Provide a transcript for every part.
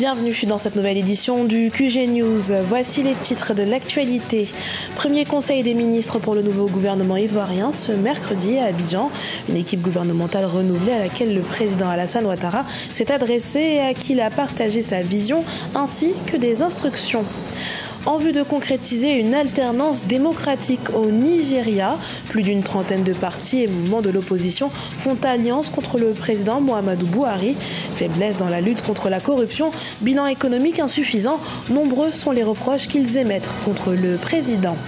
Bienvenue dans cette nouvelle édition du QG News. Voici les titres de l'actualité. Premier conseil des ministres pour le nouveau gouvernement ivoirien ce mercredi à Abidjan. Une équipe gouvernementale renouvelée à laquelle le président Alassane Ouattara s'est adressé et à qui il a partagé sa vision ainsi que des instructions. En vue de concrétiser une alternance démocratique au Nigeria, plus d'une trentaine de partis et mouvements de l'opposition font alliance contre le président Muhammadu Buhari. Faiblesse dans la lutte contre la corruption, bilan économique insuffisant, nombreux sont les reproches qu'ils émettent contre le président.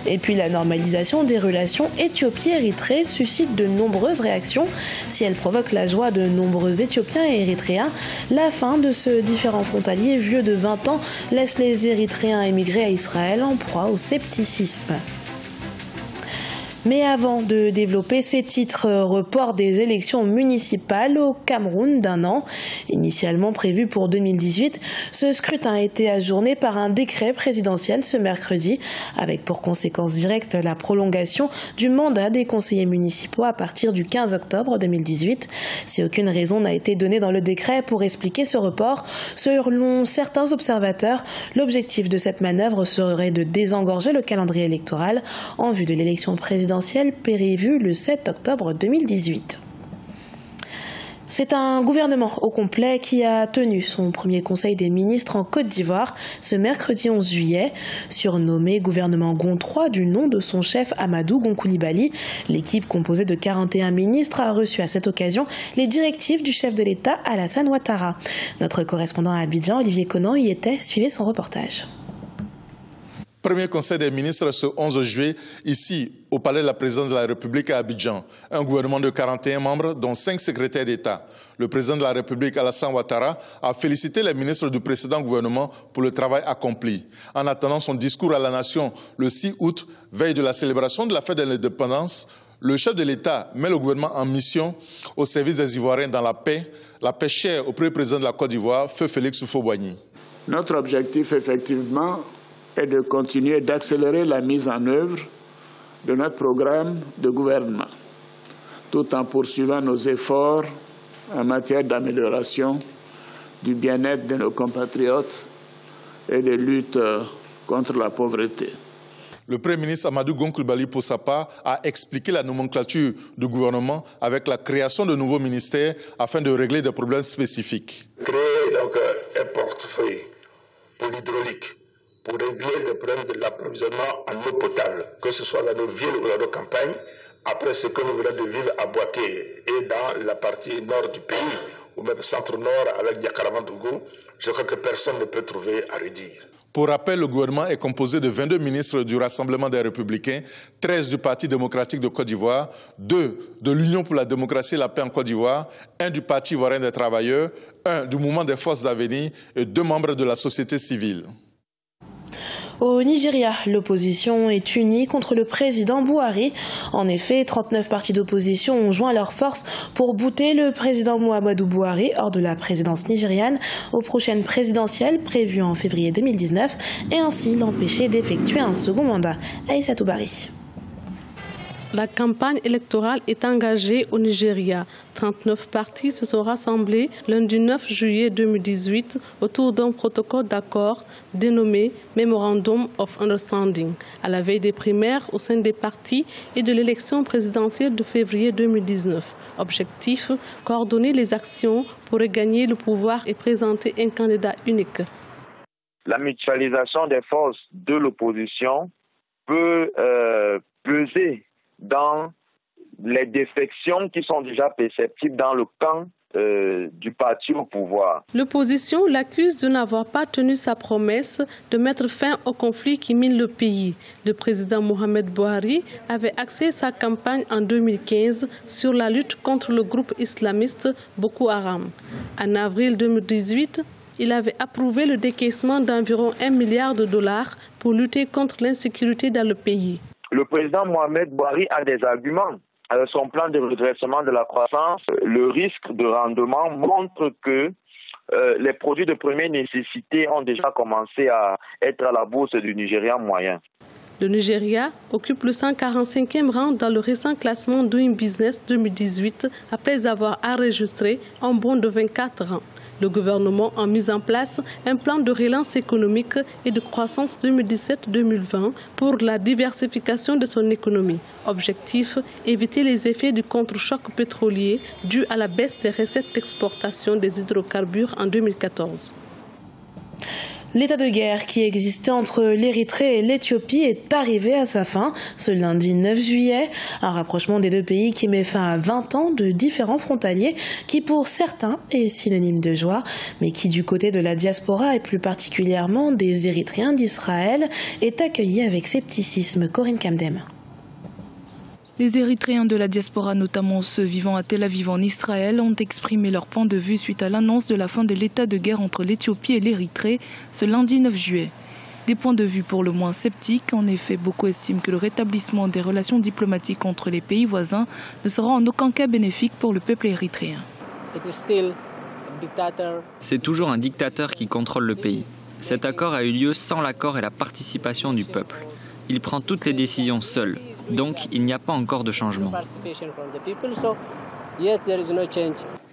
Et puis la normalisation des relations Éthiopie-Érythrée suscite de nombreuses réactions. Si elle provoque la joie de nombreux Éthiopiens et Érythréens, la fin de ce différend frontalier vieux de 20 ans laisse les Érythréens émigrés à Israël en proie au scepticisme. Mais avant de développer ces titres, report des élections municipales au Cameroun d'un an. Initialement prévu pour 2018, ce scrutin a été ajourné par un décret présidentiel ce mercredi, avec pour conséquence directe la prolongation du mandat des conseillers municipaux à partir du 15 octobre 2018. Si aucune raison n'a été donnée dans le décret pour expliquer ce report, selon certains observateurs, l'objectif de cette manœuvre serait de désengorger le calendrier électoral en vue de l'élection présidentielle prévue le 7 octobre 2018. C'est un gouvernement au complet qui a tenu son premier conseil des ministres en Côte d'Ivoire ce mercredi 11 juillet. Surnommé gouvernement GON 3 du nom de son chef Amadou Gon Coulibaly, l'équipe composée de 41 ministres a reçu à cette occasion les directives du chef de l'État Alassane Ouattara. Notre correspondant à Abidjan, Olivier Conan, y était. Suivez son reportage. Premier conseil des ministres ce 11 juillet, ici, au Palais de la Présidence de la République à Abidjan. Un gouvernement de 41 membres, dont 5 secrétaires d'État. Le président de la République, Alassane Ouattara, a félicité les ministres du précédent gouvernement pour le travail accompli. En attendant son discours à la nation le 6 août, veille de la célébration de la fête de l'indépendance, le chef de l'État met le gouvernement en mission au service des Ivoiriens dans la paix chère au premier président de la Côte d'Ivoire, Feu Félix Houphouët-Boigny. Notre objectif, effectivement, est de continuer d'accélérer la mise en œuvre de notre programme de gouvernement, tout en poursuivant nos efforts en matière d'amélioration du bien-être de nos compatriotes et de lutte contre la pauvreté. Le Premier ministre Amadou Gon Coulibaly, pour sa part, a expliqué la nomenclature du gouvernement avec la création de nouveaux ministères afin de régler des problèmes spécifiques. Créer donc un portefeuille pour l'hydraulique, pour régler le problème de l'approvisionnement en eau potable, que ce soit dans nos villes ou dans nos campagnes, après ce que nous venons de vivre à Boaké et dans la partie nord du pays, ou même centre-nord avec Diakaramandougou, je crois que personne ne peut trouver à redire. Pour rappel, le gouvernement est composé de 22 ministres du Rassemblement des Républicains, 13 du Parti démocratique de Côte d'Ivoire, 2 de l'Union pour la démocratie et la paix en Côte d'Ivoire, 1 du Parti ivoirien des travailleurs, 1 du Mouvement des forces d'avenir et 2 membres de la société civile. Au Nigeria, l'opposition est unie contre le président Buhari. En effet, 39 partis d'opposition ont joint leurs forces pour bouter le président Muhammadu Buhari hors de la présidence nigériane aux prochaines présidentielles prévues en février 2019 et ainsi l'empêcher d'effectuer un second mandat. Aïssatou Bari. La campagne électorale est engagée au Nigeria. 39 partis se sont rassemblés lundi 9 juillet 2018 autour d'un protocole d'accord dénommé Memorandum of Understanding, à la veille des primaires au sein des partis et de l'élection présidentielle de février 2019. Objectif, coordonner les actions pour regagner le pouvoir et présenter un candidat unique. La mutualisation des forces de l'opposition peut peser dans les défections qui sont déjà perceptibles dans le camp du parti au pouvoir. L'opposition l'accuse de n'avoir pas tenu sa promesse de mettre fin au conflit qui mine le pays. Le président Mohamed Buhari avait axé sa campagne en 2015 sur la lutte contre le groupe islamiste Boko Haram. En avril 2018, il avait approuvé le décaissement d'environ 1 milliard de dollars pour lutter contre l'insécurité dans le pays. Le président Mohamed Buhari a des arguments. Son plan de redressement de la croissance, le risque de rendement montre que les produits de première nécessité ont déjà commencé à être à la bourse du Nigeria moyen. Le Nigeria occupe le 145e rang dans le récent classement Doing Business 2018 après avoir enregistré un bond de 24 rangs. Le gouvernement a mis en place un plan de relance économique et de croissance 2017-2020 pour la diversification de son économie. Objectif, éviter les effets du contre-choc pétrolier dû à la baisse des recettes d'exportation des hydrocarbures en 2014. L'état de guerre qui existait entre l'Érythrée et l'Éthiopie est arrivé à sa fin ce lundi 9 juillet. Un rapprochement des deux pays qui met fin à 20 ans de différends frontaliers qui pour certains est synonyme de joie, mais qui du côté de la diaspora et plus particulièrement des Érythréens d'Israël est accueilli avec scepticisme. Corinne Kamdem. Les Érythréens de la diaspora, notamment ceux vivant à Tel Aviv en Israël, ont exprimé leur point de vue suite à l'annonce de la fin de l'état de guerre entre l'Éthiopie et l'Érythrée ce lundi 9 juillet. Des points de vue pour le moins sceptiques. En effet, beaucoup estiment que le rétablissement des relations diplomatiques entre les pays voisins ne sera en aucun cas bénéfique pour le peuple érythréen. C'est toujours un dictateur qui contrôle le pays. Cet accord a eu lieu sans l'accord et la participation du peuple. Il prend toutes les décisions seul. Donc, il n'y a pas encore de changement.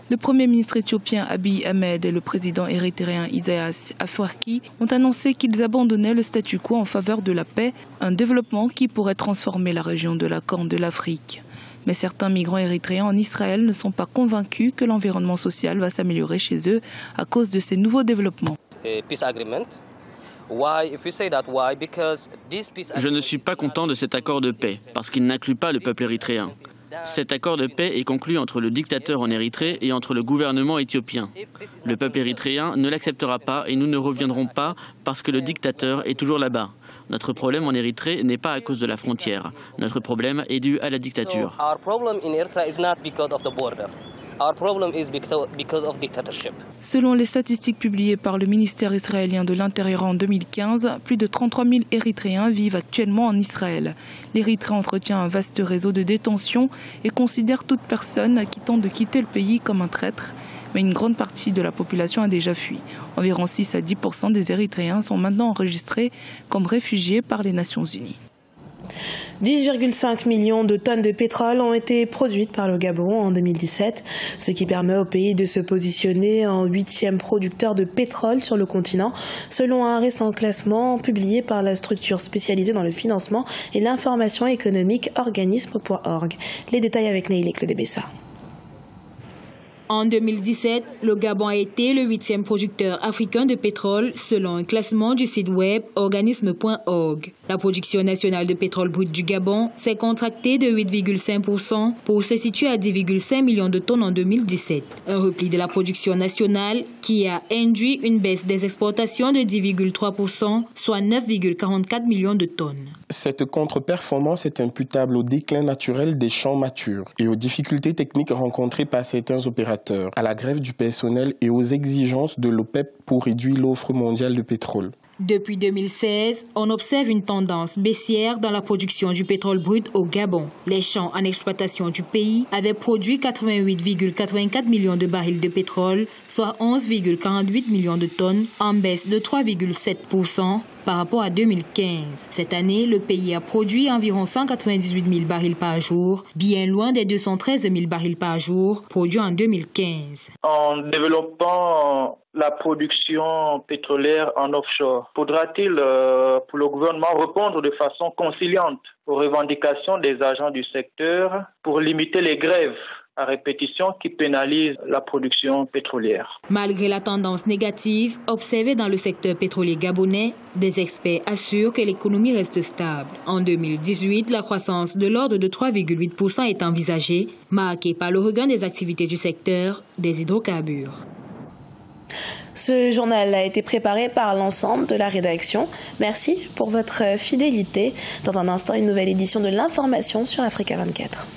Le Premier ministre éthiopien Abiy Ahmed et le président érythréen Isaias Afwerki ont annoncé qu'ils abandonnaient le statu quo en faveur de la paix, un développement qui pourrait transformer la région de la Corne de l'Afrique. Mais certains migrants érythréens en Israël ne sont pas convaincus que l'environnement social va s'améliorer chez eux à cause de ces nouveaux développements. Je ne suis pas content de cet accord de paix, parce qu'il n'inclut pas le peuple érythréen. Cet accord de paix est conclu entre le dictateur en Érythrée et entre le gouvernement éthiopien. Le peuple érythréen ne l'acceptera pas et nous ne reviendrons pas parce que le dictateur est toujours là-bas. Notre problème en Érythrée n'est pas à cause de la frontière. Notre problème est dû à la dictature. Selon les statistiques publiées par le ministère israélien de l'Intérieur en 2015, plus de 33 000 Érythréens vivent actuellement en Israël. L'Érythrée entretient un vaste réseau de détention et considère toute personne qui tente de quitter le pays comme un traître. Mais une grande partie de la population a déjà fui. Environ 6 à 10% des Érythréens sont maintenant enregistrés comme réfugiés par les Nations Unies. 10,5 millions de tonnes de pétrole ont été produites par le Gabon en 2017, ce qui permet au pays de se positionner en 8e producteur de pétrole sur le continent, selon un récent classement publié par la structure spécialisée dans le financement et l'information économique organisme.org. Les détails avec Neil Clodébessa. En 2017, le Gabon a été le 8e producteur africain de pétrole selon un classement du site web organisme.org. La production nationale de pétrole brut du Gabon s'est contractée de 8,5% pour se situer à 10,5 millions de tonnes en 2017. Un repli de la production nationale qui a induit une baisse des exportations de 10,3%, soit 9,44 millions de tonnes. Cette contre-performance est imputable au déclin naturel des champs matures et aux difficultés techniques rencontrées par certains opérateurs, à la grève du personnel et aux exigences de l'OPEP pour réduire l'offre mondiale de pétrole. Depuis 2016, on observe une tendance baissière dans la production du pétrole brut au Gabon. Les champs en exploitation du pays avaient produit 88,84 millions de barils de pétrole, soit 11,48 millions de tonnes, en baisse de 3,7% par rapport à 2015. Cette année, le pays a produit environ 198 000 barils par jour, bien loin des 213 000 barils par jour produits en 2015. En développant la production pétrolière en offshore, faudra-t-il pour le gouvernement répondre de façon conciliante aux revendications des agents du secteur pour limiter les grèves à répétition qui pénalisent la production pétrolière? Malgré la tendance négative observée dans le secteur pétrolier gabonais, des experts assurent que l'économie reste stable. En 2018, la croissance de l'ordre de 3,8% est envisagée, marquée par le regain des activités du secteur des hydrocarbures. Ce journal a été préparé par l'ensemble de la rédaction. Merci pour votre fidélité. Dans un instant, une nouvelle édition de l'information sur Africa 24.